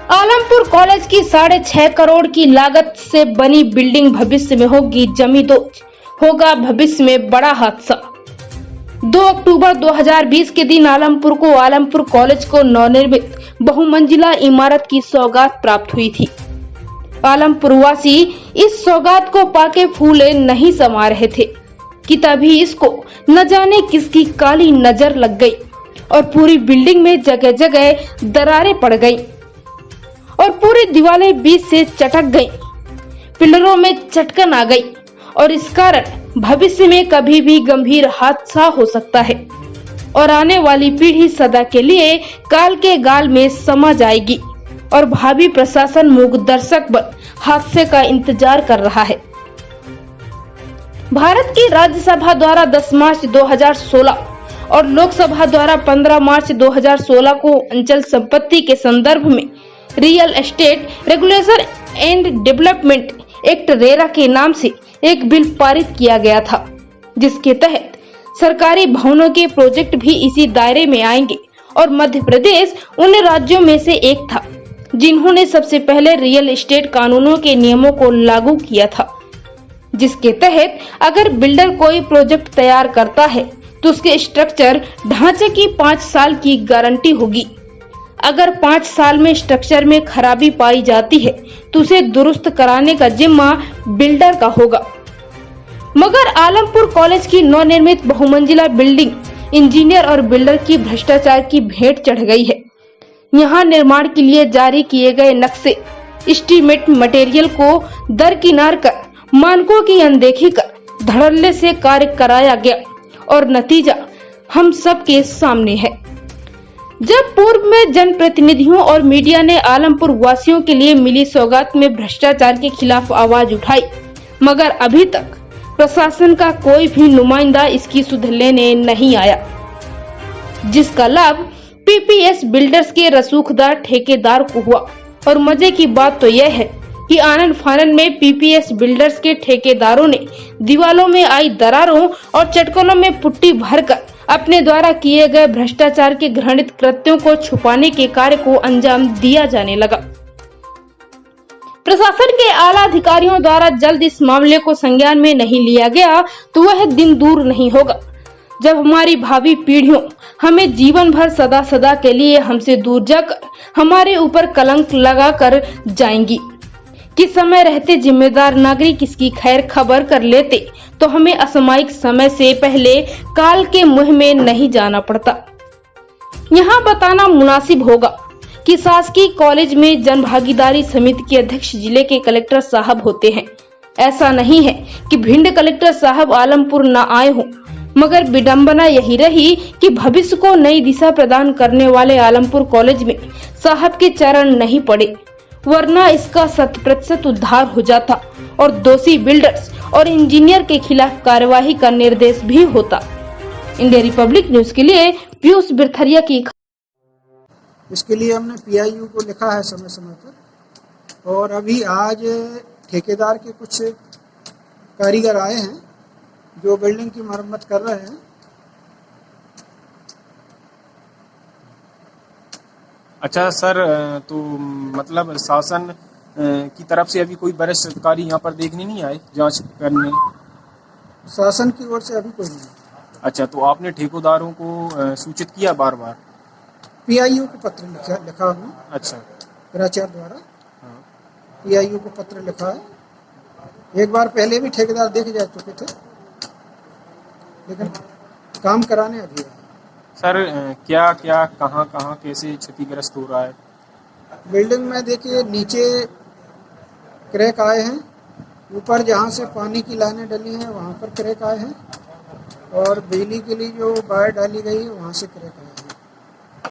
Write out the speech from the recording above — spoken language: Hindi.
आलमपुर कॉलेज की 6.5 करोड़ की लागत से बनी बिल्डिंग भविष्य में होगी जमींदोज, होगा भविष्य में बड़ा हादसा। 2 अक्टूबर 2020 के दिन आलमपुर कॉलेज को नवनिर्मित बहुमंजिला इमारत की सौगात प्राप्त हुई थी। आलमपुर वासी इस सौगात को पाके फूले नहीं समा रहे थे कि तभी इसको न जाने किसकी काली नजर लग गई और पूरी बिल्डिंग में जगह जगह दरारें पड़ गईं और पूरी दीवारें बीच से चटक गईं, पिलरों में चटकन आ गई और इस कारण भविष्य में कभी भी गंभीर हादसा हो सकता है और आने वाली पीढ़ी सदा के लिए काल के गाल में समा जाएगी और भावी प्रशासन मूक दर्शक बन हादसे का इंतजार कर रहा है। भारत की राज्यसभा द्वारा 10 मार्च 2016 और लोकसभा द्वारा 15 मार्च 2016 को अंचल संपत्ति के संदर्भ में real estate regulation and development act RERA के नाम से एक बिल पारित किया गया था, जिसके तहत सरकारी भवनों के प्रोजेक्ट भी इसी दायरे में आएंगे और मध्य प्रदेश उन राज्यों में से एक था जिन्होंने सबसे पहले रियल एस्टेट कानूनों के नियमों को लागू किया था, जिसके तहत अगर बिल्डर कोई प्रोजेक्ट तैयार करता है तो उसके स्ट्रक्चर ढांचे की 5 साल की गारंटी होगी। अगर 5 साल में स्ट्रक्चर में खराबी पाई जाती है तो उसे दुरुस्त कराने का जिम्मा बिल्डर का होगा। मगर आलमपुर कॉलेज की नवनिर्मित बहुमंजिला बिल्डिंग इंजीनियर और बिल्डर की भ्रष्टाचार की भेंट चढ़ गई है। यहाँ निर्माण के लिए जारी किए गए नक्शे एस्टीमेट मटेरियल को दरकिनार कर मानकों की अनदेखी कर धड़ल्ले से कार्य कराया गया और नतीजा हम सबके सामने है। जब पूर्व में जनप्रतिनिधियों और मीडिया ने आलमपुर वासियों के लिए मिली सौगात में भ्रष्टाचार के खिलाफ आवाज उठाई, मगर अभी तक प्रशासन का कोई भी नुमाइंदा इसकी सुध लेने नहीं आया, जिसका लाभ पीपीएस बिल्डर्स के रसूखदार ठेकेदार को हुआ। और मजे की बात तो यह है कि आनन फानन में पीपीएस बिल्डर्स के ठेकेदारों ने दीवालों में आई दरारों और चटकनों में पुट्टी भरकर अपने द्वारा किए गए भ्रष्टाचार के घृणित कृत्यों को छुपाने के कार्य को अंजाम दिया जाने लगा। प्रशासन के आला अधिकारियों द्वारा जल्द इस मामले को संज्ञान में नहीं लिया गया तो वह दिन दूर नहीं होगा जब हमारी भावी पीढ़ियों हमें जीवन भर सदा सदा के लिए हमसे दूर जाकर हमारे ऊपर कलंक लगा कर जाएंगी कि समय रहते जिम्मेदार नागरिक इसकी खैर खबर कर लेते तो हमें असामयिक समय से पहले काल के मुंह में नहीं जाना पड़ता। यहाँ बताना मुनासिब होगा कि शासकीय कॉलेज में जन भागीदारी समिति के अध्यक्ष जिले के कलेक्टर साहब होते हैं। ऐसा नहीं है कि भिंड कलेक्टर साहब आलमपुर न आए हों, मगर विडंबना यही रही कि भविष्य को नई दिशा प्रदान करने वाले आलमपुर कॉलेज में साहब के चरण नहीं पड़े, वरना इसका 100% उद्धार हो जाता और दोषी बिल्डर्स और इंजीनियर के खिलाफ कार्यवाही का निर्देश भी होता। इंडिया रिपब्लिक न्यूज के लिए पीयूष बिरथरिया की। इसके लिए हमने पीआईयू को लिखा है समय समय पर, और अभी आज ठेकेदार के कुछ कारीगर आए हैं जो बिल्डिंग की मरम्मत कर रहे हैं। अच्छा सर, तो मतलब शासन की तरफ से अभी कोई वरिष्ठ अधिकारी यहाँ पर देखने नहीं आए जांच करने? शासन की ओर से अभी कोई नहीं। अच्छा, तो आपने ठेकेदारों को सूचित किया बार बार? पीआईयू को पत्र लिखा हमने। अच्छा, प्राचार्य द्वारा पीआईयू को पत्र लिखा है। एक बार पहले भी ठेकेदार देखे जा चुके थे, लेकिन काम कराने अभी है। सर क्या क्या कहाँ कहाँ कैसे क्षतिग्रस्त हो रहा है? बिल्डिंग में देखिए नीचे क्रैक आए हैं, ऊपर जहाँ से पानी की लाइनें डली हैं वहाँ पर क्रैक आए हैं, और बिजली के लिए जो वायर डाली गई है वहाँ से क्रैक आए हैं।